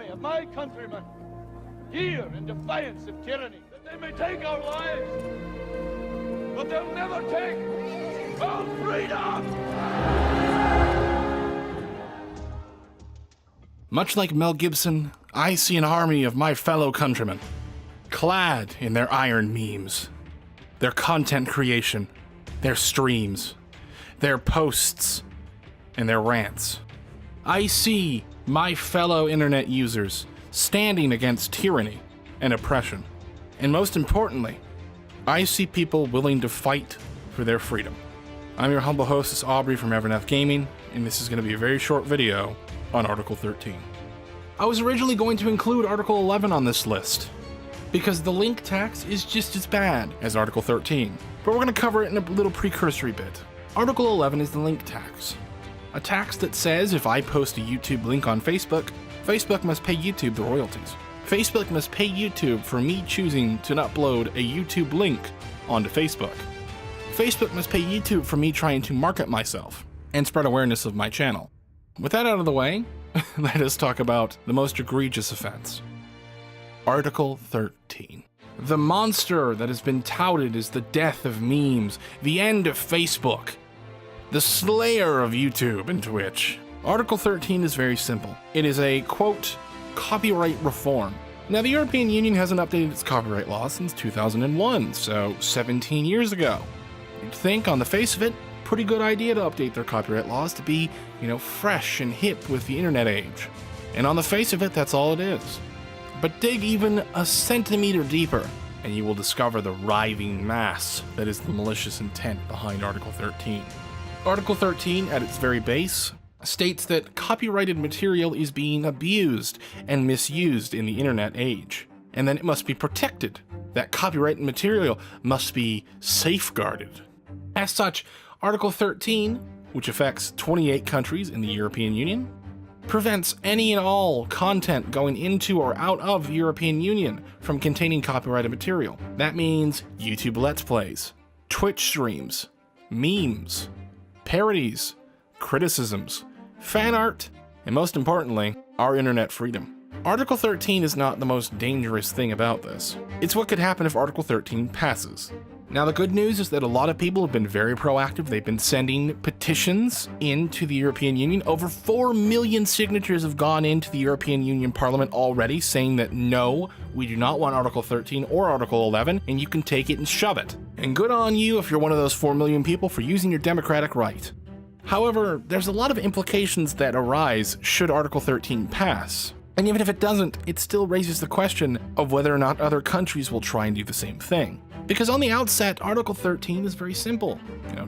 of my countrymen, here in defiance of tyranny, that they may take our lives, but they'll never take our freedom! Much like Mel Gibson, I see an army of my fellow countrymen, clad in their iron memes, their content creation, their streams, their posts, and their rants. I see my fellow internet users standing against tyranny and oppression. And most importantly, I see people willing to fight for their freedom. I'm your humble hostess, Aubrey from Evernoth Gaming, and this is going to be a very short video on Article 13. I was originally going to include Article 11 on this list, because the link tax is just as bad as Article 13, but we're going to cover it in a little precursory bit. Article 11 is the link tax. A tax that says if I post a YouTube link on Facebook, Facebook must pay YouTube the royalties. Facebook must pay YouTube for me choosing to upload a YouTube link onto Facebook. Facebook must pay YouTube for me trying to market myself and spread awareness of my channel. With that out of the way, let us talk about the most egregious offense. Article 13. The monster that has been touted as the death of memes, the end of Facebook, the slayer of YouTube and Twitch. Article 13 is very simple. It is a, quote, copyright reform. Now, the European Union hasn't updated its copyright law since 2001, so 17 years ago. You'd think, on the face of it, pretty good idea to update their copyright laws to be, fresh and hip with the internet age. And on the face of it, that's all it is. But dig even a centimeter deeper, and you will discover the writhing mass that is the malicious intent behind Article 13. Article 13, at its very base, states that copyrighted material is being abused and misused in the internet age, and then it must be protected. That copyrighted material must be safeguarded. As such, Article 13, which affects 28 countries in the European Union, prevents any and all content going into or out of the European Union from containing copyrighted material. That means YouTube Let's Plays, Twitch streams, memes, parodies, criticisms, fan art, and most importantly, our internet freedom. Article 13 is not the most dangerous thing about this. It's what could happen if Article 13 passes. Now, the good news is that a lot of people have been very proactive. They've been sending petitions into the European Union. Over 4 million signatures have gone into the European Union Parliament already, saying that no, we do not want Article 13 or Article 11, and you can take it and shove it. And good on you if you're one of those 4 million people for using your democratic right. However, there's a lot of implications that arise should Article 13 pass. And even if it doesn't, it still raises the question of whether or not other countries will try and do the same thing. Because on the outset, Article 13 is very simple,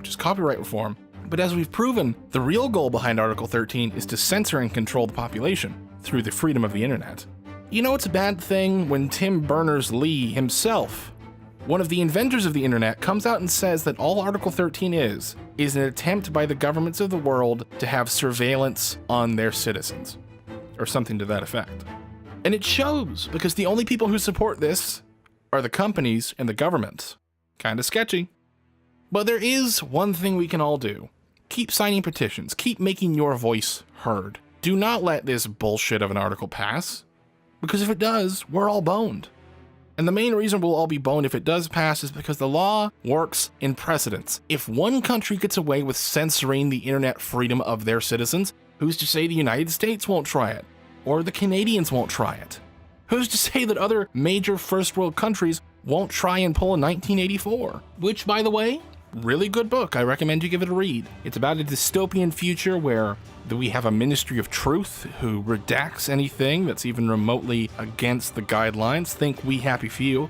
just copyright reform. But as we've proven, the real goal behind Article 13 is to censor and control the population through the freedom of the internet. It's a bad thing when Tim Berners-Lee himself, one of the inventors of the internet, comes out and says that all Article 13 is an attempt by the governments of the world to have surveillance on their citizens, or something to that effect. And it shows, because the only people who support this are the companies and the governments. Kinda sketchy. But there is one thing we can all do. Keep signing petitions. Keep making your voice heard. Do not let this bullshit of an article pass, because if it does, we're all boned. And the main reason we'll all be boned if it does pass is because the law works in precedence. If one country gets away with censoring the internet freedom of their citizens, who's to say the United States won't try it? Or the Canadians won't try it? Who's to say that other major first world countries won't try and pull a 1984? Which, by the way, really good book. I recommend you give it a read. It's about a dystopian future where we have a Ministry of Truth who redacts anything that's even remotely against the guidelines. Think We Happy Few.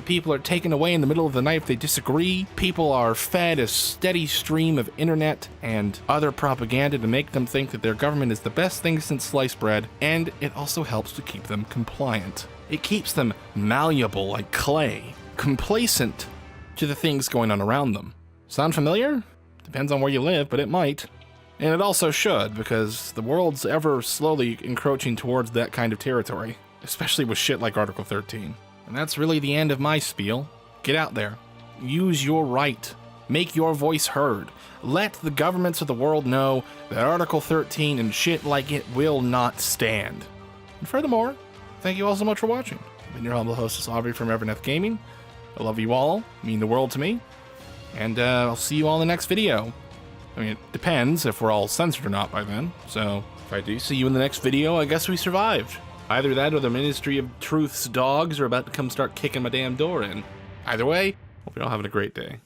People are taken away in the middle of the night if they disagree. People are fed a steady stream of internet and other propaganda to make them think that their government is the best thing since sliced bread, and it also helps to keep them compliant. It keeps them malleable like clay, complacent to the things going on around them. Sound familiar? Depends on where you live, but it might. And it also should, because the world's ever slowly encroaching towards that kind of territory, especially with shit like Article 13. And that's really the end of my spiel. Get out there. Use your right. Make your voice heard. Let the governments of the world know that Article 13 and shit like it will not stand. And furthermore, thank you all so much for watching. I've been your humble hostess, Aubrey from Everneth Gaming. I love you all, mean the world to me, and I'll see you all in the next video. I mean, it depends if we're all censored or not by then, so if I do see you in the next video, I guess we survived. Either that or the Ministry of Truth's dogs are about to come start kicking my damn door in. Either way, hope you're all having a great day.